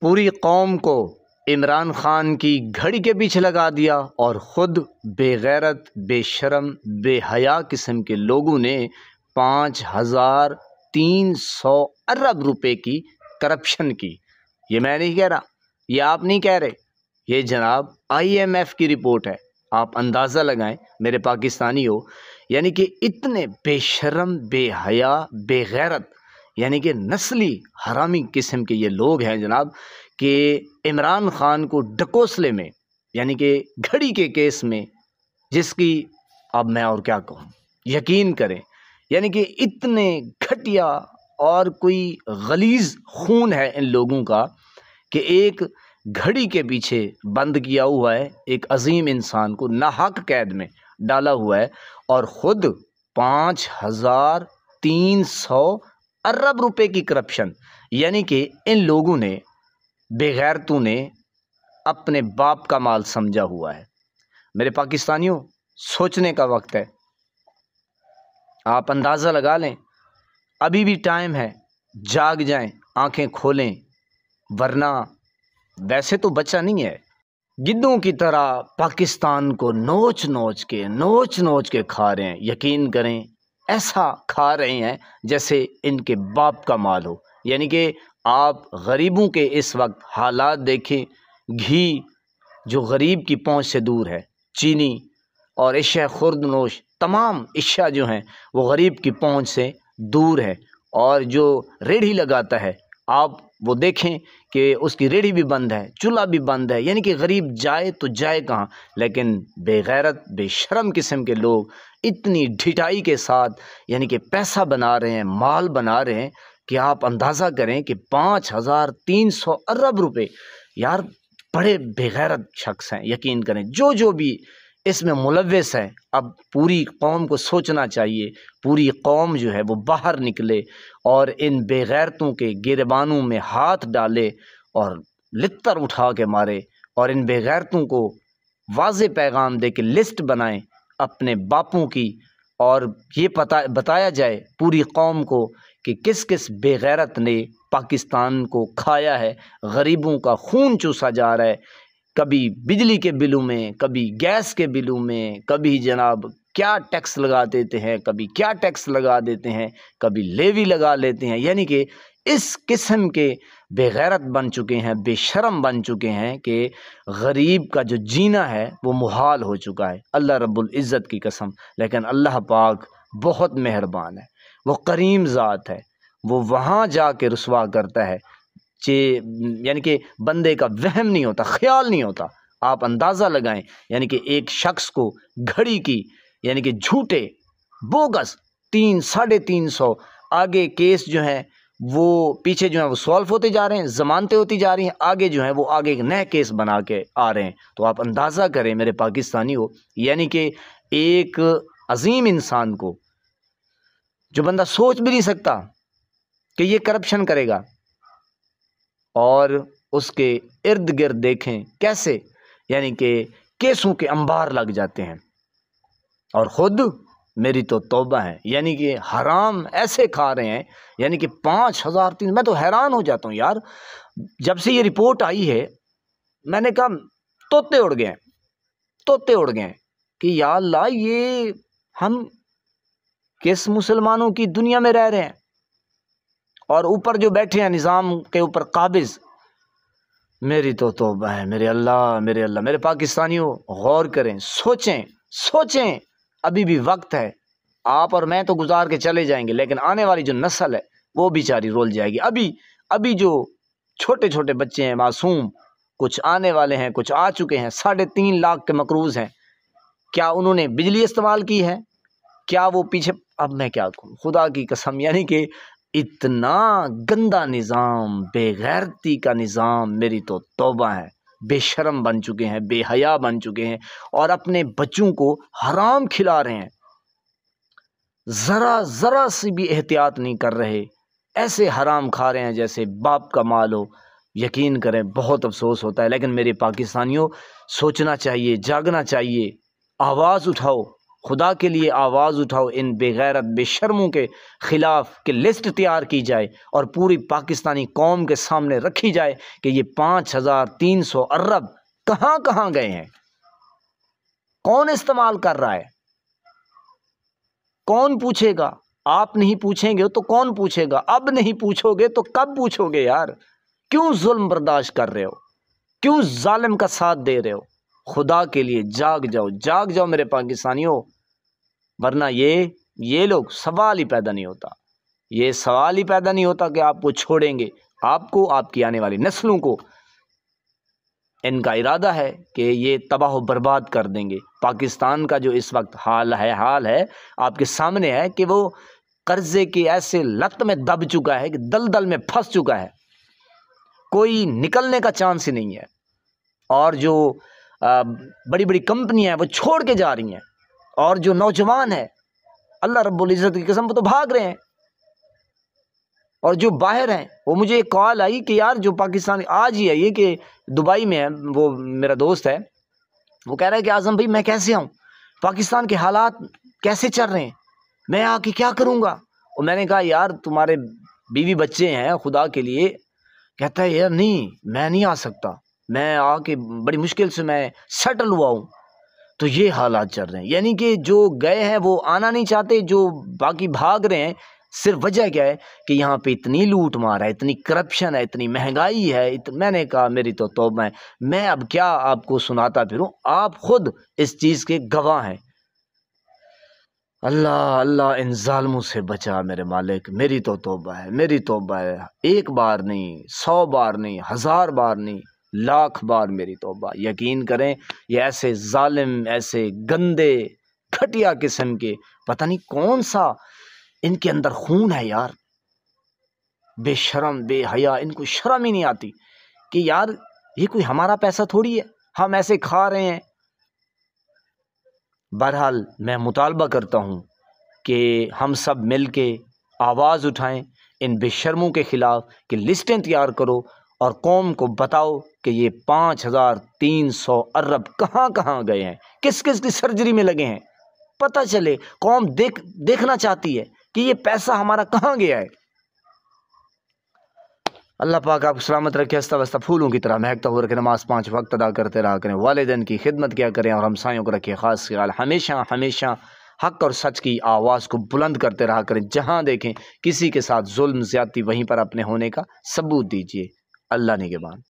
پوری قوم کو عمران خان کی گھڑی کے پیچھے لگا دیا اور خود بے غیرت، بے شرم، بے حیا قسم کے لوگوں نے 5300 ارب روپے کی کرپشن کی۔ یہ میں نہیں کہہ رہا، یہ آپ نہیں کہہ رہے، یہ جناب IMF کی رپورٹ ہے۔ آپ اندازہ لگائیں میرے پاکستانی ہو، یعنی کہ اتنے بے شرم، بے حیا، بے غیرت، یعنی کہ نسلی حرامی قسم کے یہ لوگ ہیں جناب، کہ عمران خان کو ڈکوسلے میں، یعنی کہ گھڑی کے کیس میں، جس کی اب میں اور کیا کہوں، یقین کریں، یعنی کہ اتنے گھٹیا اور کوئی غلیظ خون ہے ان لوگوں کا کہ ایک گھڑی کے پیچھے بند کیا ہوا ہے، ایک عظیم انسان کو ناحق قید میں ڈالا ہوا ہے، اور خود 5300 ارب روپے کی کرپشن، یعنی کہ ان لوگوں نے، بے غیرتوں نے اپنے باپ کا مال سمجھا ہوا ہے۔ میرے پاکستانیوں، سوچنے کا وقت ہے، آپ اندازہ لگا لیں، ابھی بھی ٹائم ہے، جاگ جائیں، آنکھیں کھولیں، ورنہ ویسے تو بچہ نہیں ہے، گدوں کی طرح پاکستان کو نوچ نوچ کے کھا رہے ہیں۔ یقین کریں، ایسا کھا رہے ہیں جیسے ان کے باپ کا مال ہو۔ یعنی کہ آپ غریبوں کے اس وقت حالات دیکھیں، گھی جو غریب کی پہنچ سے دور ہے، چینی اور اشیاء خورد نوش، تمام اشیاء جو ہیں وہ غریب کی پہنچ سے دور ہے، اور جو ریڑھی لگاتا ہے آپ وہ دیکھیں کہ اس کی ریڑھی بھی بند ہے، چولہا بھی بند ہے، یعنی کہ غریب جائے تو جائے کہاں۔ لیکن بے غیرت، بے شرم قسم کے لوگ اتنی ڈھٹائی کے ساتھ یعنی کہ پیسہ بنا رہے ہیں، مال بنا رہے ہیں، کہ آپ اندازہ کریں کہ 5300 ارب روپے، یار بڑے بے غیرت شخص ہیں۔ یقین کریں، جو بھی اس میں ملوث ہے، اب پوری قوم کو سوچنا چاہیے، پوری قوم جو ہے وہ باہر نکلے اور ان بے غیرتوں کے گریبانوں میں ہاتھ ڈالے اور لتر اٹھا کے مارے، اور ان بے غیرتوں کو واضح پیغام دے کے لسٹ بنائیں اپنے باپوں کی، اور یہ بتایا جائے پوری قوم کو کہ کس کس بے غیرت نے پاکستان کو کھایا ہے، غریبوں کا خون چوسا جا رہا ہے، کبھی بجلی کے بلوں میں، کبھی گیس کے بلوں میں، کبھی جناب کیا ٹیکس لگا دیتے ہیں، کبھی کیا ٹیکس لگا دیتے ہیں، کبھی لیوی لگا لیتے ہیں، یعنی کہ اس قسم کے بے غیرت بن چکے ہیں، بے شرم بن چکے ہیں کہ غریب کا جو جینا ہے وہ محال ہو چکا ہے، اللہ رب العزت کی قسم۔ لیکن اللہ پاک بہت مہربان ہے، وہ کریم ذات ہے، وہ وہاں جا کے رسوا کرتا ہے، یعنی کہ بندے کا وہم نہیں ہوتا، خیال نہیں ہوتا۔ آپ اندازہ لگائیں، یعنی کہ ایک شخص کو گھڑی کی، یعنی کہ جھوٹے بوگس 350 آگے کیس جو ہیں وہ پیچھے جو ہیں وہ سولو ہوتے جا رہے ہیں، ضمانتیں ہوتی جا رہی ہیں، آگے جو ہیں وہ آگے ایک نئے کیس بنا کے آ رہے ہیں۔ تو آپ اندازہ کریں میرے پاکستانی ہو، یعنی کہ ایک عظیم انسان کو، جو بندہ سوچ بھی نہیں سکتا کہ یہ کرپشن کرے گا، اور اس کے ارد گرد دیکھیں کیسے یعنی کہ کیسوں کے انبار لگ جاتے ہیں، اور خود میری تو توبہ ہے، یعنی کہ حرام ایسے کھا رہے ہیں، یعنی کہ 5300، میں تو حیران ہو جاتا ہوں یار۔ جب سے یہ رپورٹ آئی ہے میں نے کہا طوطے اڑ گئے کہ یا اللہ، یہ ہم کس مسلمانوں کی دنیا میں رہ رہے ہیں، اور اوپر جو بیٹھے ہیں نظام کے اوپر قابض۔ میری تو توبہ ہے، میرے اللہ، میرے پاکستانیوں غور کریں، سوچیں، ابھی بھی وقت ہے۔ آپ اور میں تو گزار کے چلے جائیں گے، لیکن آنے والی جو نسل ہے وہ بیچاری رول جائے گی۔ ابھی جو چھوٹے چھوٹے بچے ہیں، معصوم، کچھ آنے والے ہیں، کچھ آ چکے ہیں، 3.5 لاکھ کے مقروض ہیں، کیا انہوں نے بجلی استعمال کی ہے؟ کیا وہ پیچھے، اب میں کیا کہوں، خدا کی قسم، یعنی کہ اتنا گندا نظام، بے غیرتی کا نظام، میری تو توبہ ہے۔ بے شرم بن چکے ہیں، بے حیا بن چکے ہیں، اور اپنے بچوں کو حرام کھلا رہے ہیں، ذرا سی بھی احتیاط نہیں کر رہے، ایسے حرام کھا رہے ہیں جیسے باپ کا مال ہو۔ یقین کریں بہت افسوس ہوتا ہے، لیکن میرے پاکستانیوں سوچنا چاہیے، جاگنا چاہیے، آواز اٹھاؤ، خدا کے لیے آواز اٹھاؤ ان بے غیرت بے شرموں کے خلاف کہ لسٹ تیار کی جائے اور پوری پاکستانی قوم کے سامنے رکھی جائے کہ یہ 5300 ارب کہاں کہاں گئے ہیں، کون استعمال کر رہا ہے، کون پوچھے گا؟ آپ نہیں پوچھیں گے تو کون پوچھے گا؟ اب نہیں پوچھو گے تو کب پوچھو گے یار؟ کیوں ظلم برداشت کر رہے ہو؟ کیوں ظالم کا ساتھ دے رہے ہو؟ خدا کے لیے جاگ جاؤ میرے پاکستانیوں، ورنہ یہ لوگ سوال ہی پیدا نہیں ہوتا، یہ سوال ہی پیدا نہیں ہوتا کہ آپ کو چھوڑیں گے، آپ کو، آپ کی آنے والی نسلوں کو ان کا ارادہ ہے کہ یہ تباہ و برباد کر دیں گے۔ پاکستان کا جو اس وقت حال ہے آپ کے سامنے ہے کہ وہ قرضے کی ایسے لت میں دب چکا ہے کہ دلدل میں پھنس چکا ہے، کوئی نکلنے کا چانس ہی نہیں ہے، اور جو بڑی بڑی کمپنیاں ہیں وہ چھوڑ کے جا رہی ہیں، اور جو نوجوان ہیں اللہ رب العزت کی قسم وہ تو بھاگ رہے ہیں، اور جو باہر ہیں وہ مجھے ایک کال آئی کہ یار جو پاکستان آج ہی ہے یہ کہ دبئی میں ہے، وہ میرا دوست ہے، وہ کہہ رہا ہے کہ اعظم بھائی میں کیسے آؤں، پاکستان کے حالات کیسے چل رہے ہیں، میں آ کے کیا کروں گا؟ اور میں نے کہا یار تمہارے بیوی بچے ہیں خدا کے لیے، کہتا ہے یار نہیں میں نہیں آ سکتا، میں آ کے بڑی مشکل سے میں سیٹل ہوا ہوں۔ تو یہ حالات چل رہے ہیں، یعنی کہ جو گئے ہیں وہ آنا نہیں چاہتے، جو باقی بھاگ رہے ہیں، صرف وجہ کیا ہے کہ یہاں پہ اتنی لوٹ مار ہے، اتنی کرپشن ہے، اتنی مہنگائی ہے، میں نے کہا میری تو توبہ ہے، میں اب کیا آپ کو سناتا پھروں، آپ خود اس چیز کے گواہ ہیں۔ اللہ ان ظالموں سے بچا میرے مالک، میری تو توبہ ہے، میری توبہ ہے، ایک بار نہیں، 100 بار نہیں، 1000 بار نہیں، لاکھ بار میری توبہ۔ یقین کریں یہ ایسے ظالم، ایسے گندے گھٹیا قسم کے، پتہ نہیں کون سا ان کے اندر خون ہے یار، بے شرم بے حیا، ان کو شرم ہی نہیں آتی کہ یار یہ کوئی ہمارا پیسہ تھوڑی ہے ہم ایسے کھا رہے ہیں۔ بہرحال میں مطالبہ کرتا ہوں کہ ہم سب مل کے آواز اٹھائیں ان بے شرموں کے خلاف کہ لسٹیں تیار کرو اور قوم کو بتاؤ کہ یہ 5300 ارب کہاں کہاں گئے ہیں، کس کس کی سرجری میں لگے ہیں، پتہ چلے، قوم دیکھنا چاہتی ہے کہ یہ پیسہ ہمارا کہاں گیا ہے۔ اللہ پاک آپ کو سلامت رکھے، ہنستا بستا پھولوں کی طرح مہکتا ہوا رکھے، نماز 5 وقت ادا کرتے رہا کریں، والدین کی خدمت کیا کریں، اور ہمسایوں کو رکھے خاص خیال، ہمیشہ حق اور سچ کی آواز کو بلند کرتے رہا کریں، جہاں دیکھیں کسی کے ساتھ ظلم زیادتی وہیں پر اپنے ہونے کا ثبوت دیجیے۔ اللہ نگہبان۔